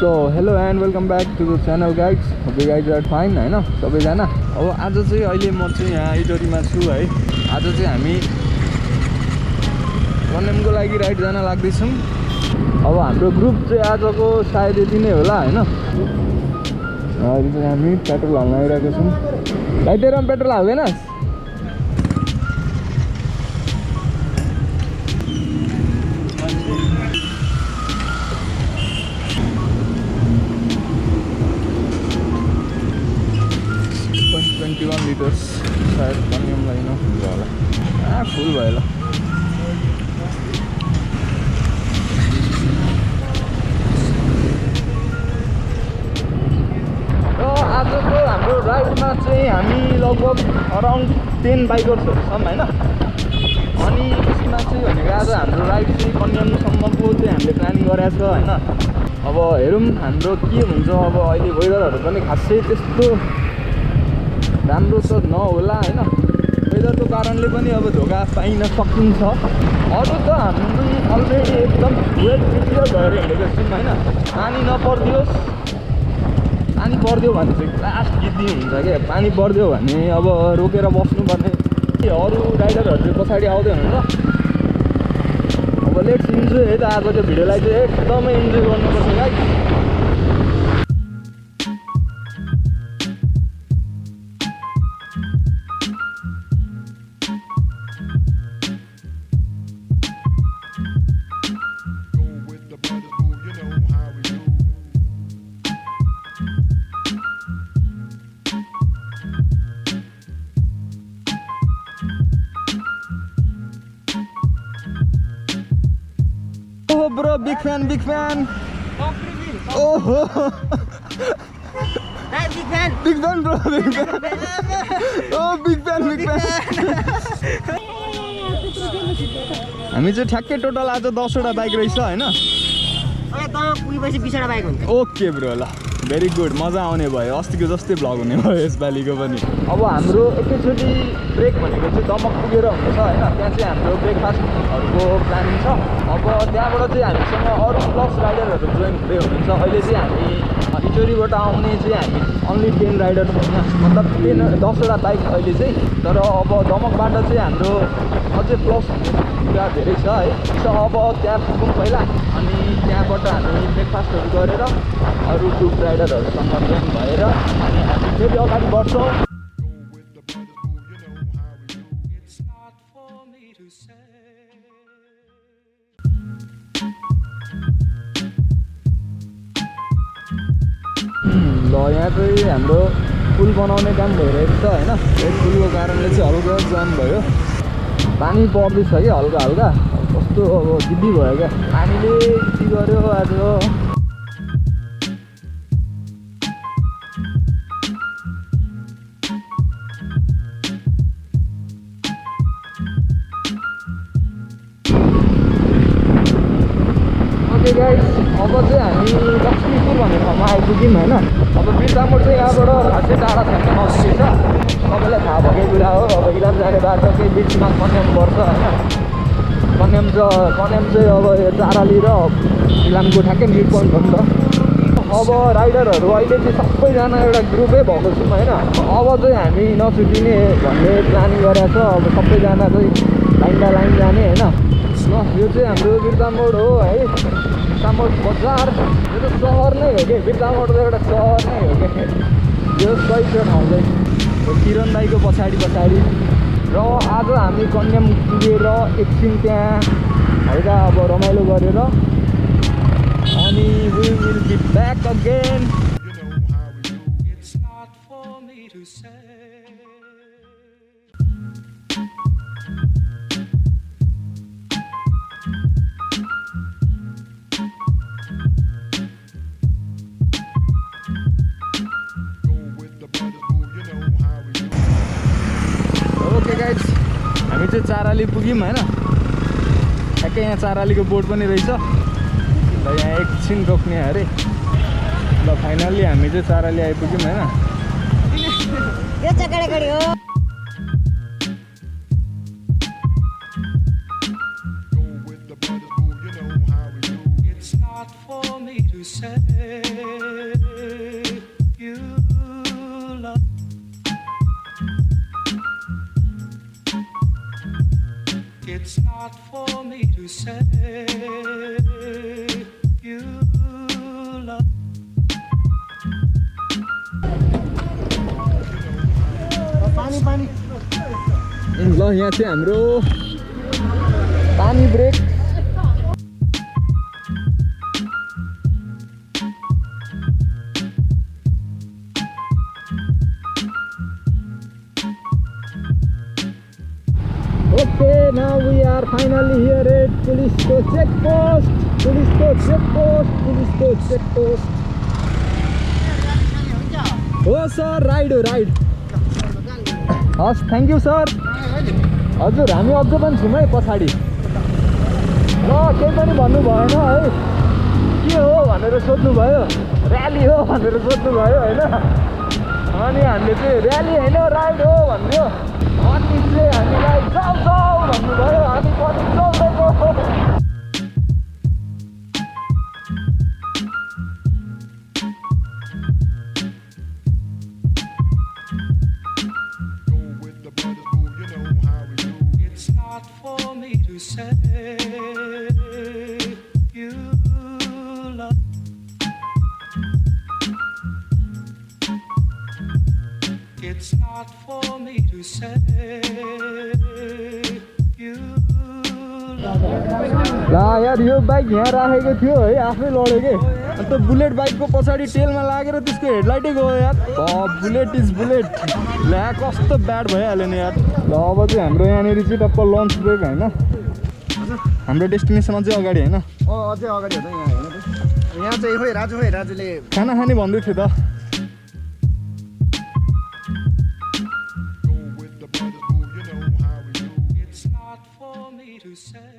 So hello and welcome back to the channel guys. Hope you guys are fine हैन सबैजना। अब आज चाहिँ अहिले म चाहिँ यहाँ इजोरीमा छु है। आज चाहिँ हामी कन्यामको लागि राइड जान लाग्दैछौँ। अब हाम्रो ग्रुप चाहिँ आजको सायद यति नै होला हैन। अहिले चाहिँ हामी पेट्रोल हाल्न आइरहेको छौँ। भाइ तेरो पनि पेट्रोल हाल्दैनस्? liters शायद कन्यामलाई न हुन्छ होला। फुल भयो ल। र आजको हाम्रो राइडमा चाहिँ हामी लगभग अराउन्ड 10 बाइकर्सहरू छौँ हैन। अनि त्यसमा चाहिँ भनेको आज हाम्रो राइड चाहिँ कन्यामसम्मको चाहिँ हामीले प्लानिङ गरेको छ हैन। अब हेरौँ हाम्रो के हुन्छ। अब अहिले वेदरहरू पनि खासै त्यस्तो राम्रो त नहोला हैन। वेदरको कारणले पनि अब धोका पाइन सकिन्छ। अरू त हामी अलरेडी एकदम वेट प्रिपेयर भएर हिँडेको छौँ हैन। पानी नपर्दियोस्, पानी पर्दियो भने चाहिँ क्लास जित्ने हुन्छ क्या। पानी पर्दियो भने अब रोकेर बस्नुपर्ने। अरू राइडरहरू चाहिँ पछाडि आउँदै हुनुहुन्छ। अब लेट्स इन्जोय है त। आजको त्यो भिडियोलाई चाहिँ एकदमै इन्जोय गर्नुपर्छ guys. Bro, big fan. Oh, big fan bro, big fan. Oh, big fan. हामी चाहिँ ठ्याक्कै टोटल आज 10 वटा बाइक रहेछ हैन। ओके ब्रो ल, भेरी गुड। मजा आउने भयो। अस्तिको जस्तै भ्लग हुने भयो यसपालिको पनि। अब हाम्रो एकैचोटि ब्रेक भनेको चाहिँ दमक पुगेर हुन्छ हैन। त्यहाँ चाहिँ हाम्रो ब्रेकफास्टहरूको प्लानिङ छ। अब त्यहाँबाट चाहिँ हामीसँग अरू प्लस राइडरहरू जोइन हुँदै हुनुहुन्छ। अहिले चाहिँ हामी इजोरीबाट आउने चाहिँ हामी अन्ली 10 राइडर छौँ। मतलब 10 वटा बाइक अहिले चाहिँ। तर अब दमकबाट चाहिँ हाम्रो अझै प्लस कुरा धेरै छ है। सो अब त्यहाँ पुगौँ पहिला, अनि त्यहाँबाट हामी ब्रेकफास्टहरू गरेर अरू ग्रुप राइडरहरूसँग जोइन भएर अनि हामी फेरि अगाडि बढ्छौँ। ल यहाँ चाहिँ हाम्रो पुल बनाउने काम भइरहेको छ हैन। यस पुलको कारणले चाहिँ हल्का जाम भयो। पानी पर्दैछ कि हल्का कस्तो अब जिद्दी भयो क्या। पानीले के गर्यो आज। ओके गाइस, अब चाहिँ हामी लक्ष्मीपुर भन्ने ठाउँमा आइपुग्यौँ हैन। अब बिर्तामोड चाहिँ यहाँबाट खासै टाढा छैन, नजिकै छ। सबैलाई थाहा भएकै कुरा हो। अब इलाम जाने बाटो चाहिँ बिचमा कन्याम पर्छ हैन। कन्याम चाहिँ अब चाराली र इलामको ठ्याक्कै मिड पोइन्ट हो नि त। अब राइडरहरू अहिले चाहिँ सबैजना एउटा ग्रुपै भएको छौँ हैन। अब चाहिँ हामी नछुटिने भन्ने प्लानिङ गरेको छ। अब सबैजना चाहिँ लाइन बाई लाइन जाने हैन। ल यो चाहिँ हाम्रो बिर्तामोड हो है। बिर्तामोड बजार। यो त सहर नै हो कि। बिर्तामोड त एउटा सहर नै हो कि। यो सही छ ठाउँ चाहिँ किरण दाईको पछाडि। र आज हामी कन्याम पुगेर एकछिन त्यहाँ हल्का अब रमाइलो गरेर अनि we will be back again. Okay guys, हामी चाहिँ चाराली पुग्यौँ हैन। ठ्याक्कै यहाँ चारालीको बोर्ड पनि रहेछ। ल यहाँ एकछिन रोक्ने अरे। ल फाइनल्ली हामी चाहिँ चाराली आइपुग्यौँ हैन। say not for me to say you love. पानी ल यहाँ चाहिँ हाम्रो पानी brake Okay, now we are finally here at police checkpost. Oh sir, ride. Yes, thank you sir. हजुर हामी अझ पनि छौँ है पछाडि ल केही पनि भन्नु भएन है के हो भनेर सोध्नु भयो र्याली हो भनेर सोध्नु भयो हैन अनि हामीले चाहिँ र्याली हैन राइड हो भन्दियो अनि चाहिँ हामीलाई जाऊ भन्नु भयो हामी पनि चल्दैको Say you love. It's not for me to say you love. ला यार यो बाइक यहाँ राखेको थियो है आफै लड्यो के अन्त बुलेट बाइकको पछाडि टेलमा लागेर त्यसको हेडलाइटै गयो यार बुलेट इज बुलेट ला कस्तो ब्याड भइहाल्यो नि यार ल अब चाहिँ हाम्रो यहाँनिर चाहिँ टक्क लन्च ब्रेक हैन हाम्रो डेस्टिनेसन अझै अगाडि हैन अझै अगाडि हो त यहाँ हैन यहाँ चाहिँ राजुले खाना खाने भन्दै थियो त It's not for me to say.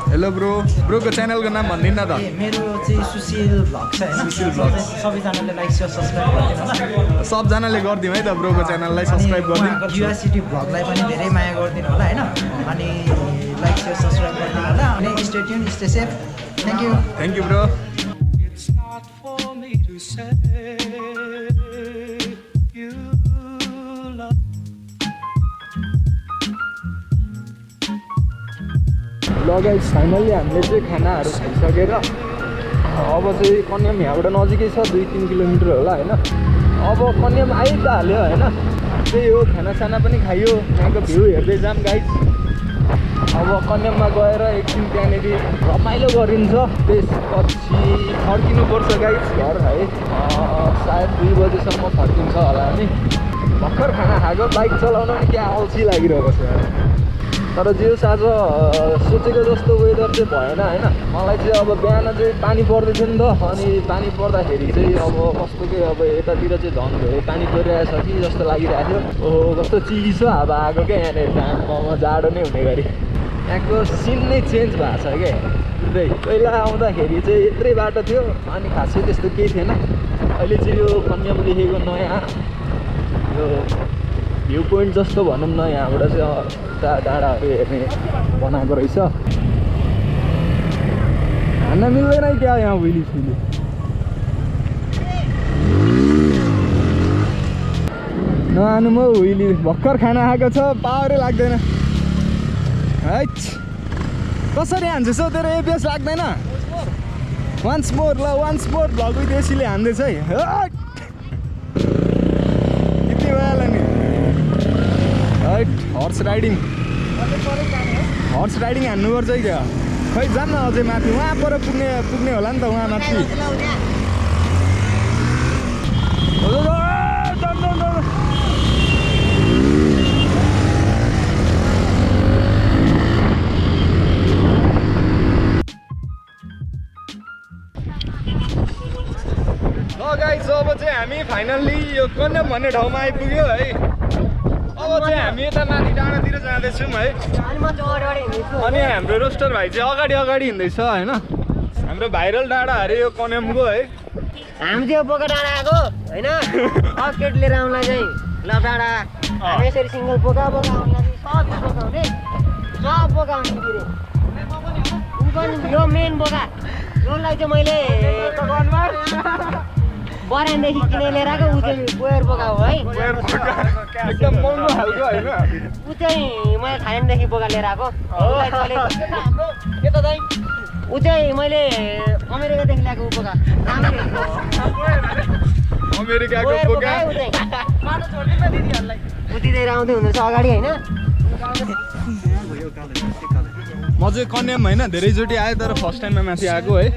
Hello ब्रोको च्यानलको नाम भनिदिनु न त मेरो चाहिँ सुशील भ्लग छ हैन सुशील भ्लग सबैजनाले लाइक शेयर सब्स्क्राइब गरिदिनु होला सबजनाले गरिदिउँ है त ब्रोको च्यानललाई सब्स्क्राइब गरिदिनु युएसटी भ्लगलाई पनि धेरै माया गरिदिनु होला हैन अनि लाइक शेयर सब्स्क्राइब गरिदिनु होला अनि stay tune stay safe thank you bro It's not for me to say you love. ल गाइस फाइनल्ली हामीले चाहिँ खानाहरू खाइसकेर अब चाहिँ कन्याम यहाँबाट नजिकै छ 2-3 किलोमिटर होला हैन अब कन्याम आइ त हाल्यो हैन त्यही हो खानासाना पनि खाइयो यहाँको भ्यू हेर्दै जाम गाइस अब कन्याममा गएर एकछिन त्यहाँनिर रमाइलो गरिन्छ त्यसपछि फर्किनुपर्छ गाइस घर है सायद 2 बजेसम्म फर्किन्छ होला नि भर्खर खाना खाएको बाइक चलाउन पनि क्या अल्छी लागिरहेको छ तर जे आज सोचेको जस्तो वेदर चाहिँ भएन हैन मलाई चाहिँ अब बिहान चाहिँ पानी पर्दै थियो नि त अनि पानी पर्दाखेरि चाहिँ अब कस्तो के अब यतातिर चाहिँ झन् धेरै पानी परिरहेछ कि जस्तो लागिरहेको थियो ओहो कस्तो चिसो हावा आएको क्या यहाँनिर जानुमा जाडो नै हुने गरी यहाँको सिन नै चेन्ज भएको छ क्या पहिला आउँदाखेरि चाहिँ यत्रै बाटो थियो अनि खासै त्यस्तो केही थिएन अहिले चाहिँ यो कन्याम देखेको नयाँ यो भ्यू पोइन्ट जस्तो भनौँ न यहाँबाट चाहिँ डाँडाहरू हेर्ने बनाएको रहेछ खाना मिल्दैन क्या यहाँ उहिले छुइले नआनु म उहिले भर्खर खाना खाएको छ पावरै लाग्दैन है कसरी हान्छस् हौ तेरो एपिएस लाग्दैन वान्स मोर भ्लग विथ एसीले हान्दैछ है यति भइहाल्यो नि हर्स राइडिङ हान्नुपर्छ है क्या खै जान्न अझै माथि उहाँ पर पुग्ने होला नि त उहाँ माथि ल गाइस अब चाहिँ हामी फाइनल्ली यो कन्याम भन्ने ठाउँमा आइपुग्यो है अब चाहिँ हामी यता माथि डाँडातिर जाँदैछौँ है अनि हाम्रो रोस्टर भाइ चाहिँ अगाडि हिँड्दैछ होइन हाम्रो भाइरल डाँडा अरे यो कन्यामको है हामी चाहिँ बोका डाँडा आएको होइन अपडेट लिएर आउँला चाहिँ ल डाँडा हामी यसरी सिङ्गल बोका बोका आउँला सब बोका हुने सब बोका हुने फेरि यो मेन बोका योलाई चाहिँ मैले बरानदेखि किनेर लिएर आएको ऊ चाहिँ बोयर बोका हो है एकदम महँगो खालको होइन ऊ चाहिँ मैले थाइल्यान्डदेखि बोका लिएर आएको ऊ चाहिँ मैले अमेरिकादेखि ल्याएको ऊ बोका अमेरिकाको बोका उतिँदै आउँदै हुँदैछ अगाडि होइन म चाहिँ कन्याम होइन धेरैचोटि आएँ तर फर्स्ट टाइममा माथि आएको है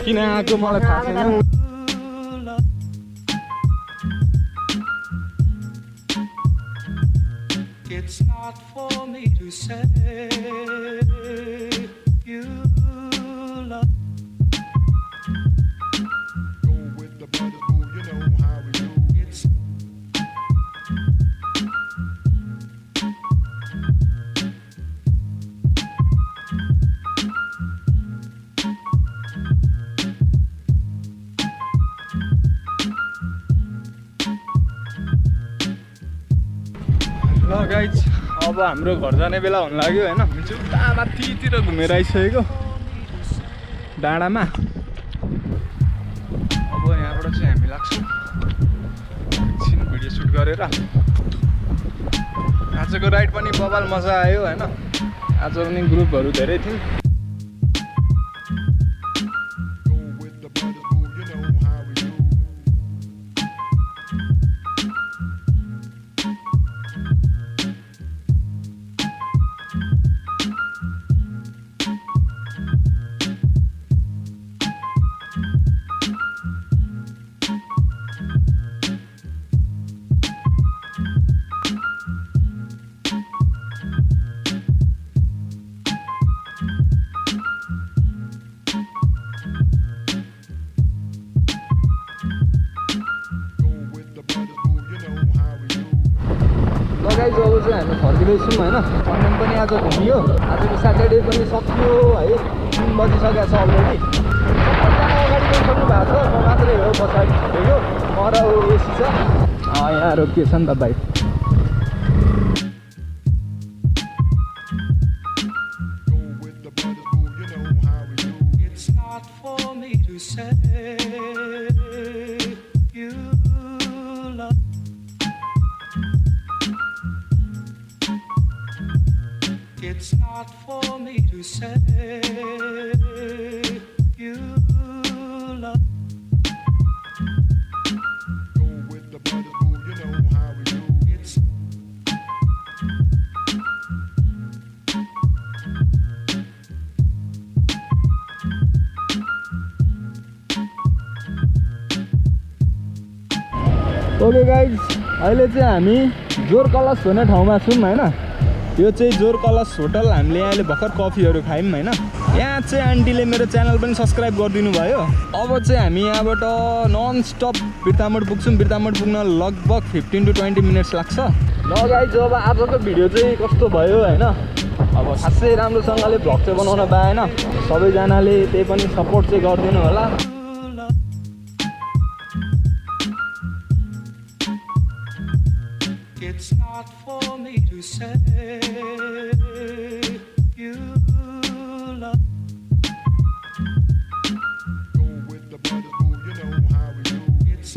किन आएको मलाई थाहा छैन It's not for me to say you love. Go with the brothers, boo, you know how we do. It's ल गाइज अब हाम्रो घर जाने बेला हुन लाग्यो होइन हामी चाहिँ उता माथितिर घुमेर आइसकेको डाँडामा अब यहाँबाट चाहिँ हामी लाग्छौँ एकछिन भिडियो सुट गरेर आजको राइड पनि बबाल मजा आयो होइन आज पनि ग्रुपहरू धेरै थियो गाइज अब चाहिँ हामी फर्किँदैछौँ होइन कन्याम पनि आज घुमियो आजको स्याटरडे पनि सकियो है 3 बजिसकेको छ अलरेडी सबैजना अगाडि गइसक्नु भएको छ म मात्रै हो पछाडि छुटेको म र एसी छ यहाँ रोकिएछ नि त bike It's not for me to say you love. It's not for me to say you love. Go with the brothers, boo, you know how we do. It's okay guys अहिले चाहिँ हामी जोर कलश भन्ने ठाउँमा छौँ होइन यो चाहिँ जोर कलश होटल हामीले अहिले भर्खर कफीहरू खायौँ होइन यहाँ चाहिँ आन्टीले मेरो च्यानल पनि सब्सक्राइब गरिदिनु भयो अब चाहिँ हामी यहाँबाट नन स्टप बिर्तामोड पुग्छौँ बिर्तामोड पुग्न लगभग 15 to 20 मिनट्स लाग्छ ल गाइज अब आजको भिडियो चाहिँ कस्तो भयो होइन अब खासै राम्रोसँगले भ्लग चाहिँ बनाउन पाएन सबैजनाले त्यही पनि सपोर्ट चाहिँ गरिदिनु होला It's not for me to say you love. Go with the brothers, boo, you know how we do. It's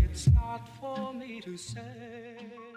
It's not for me to say.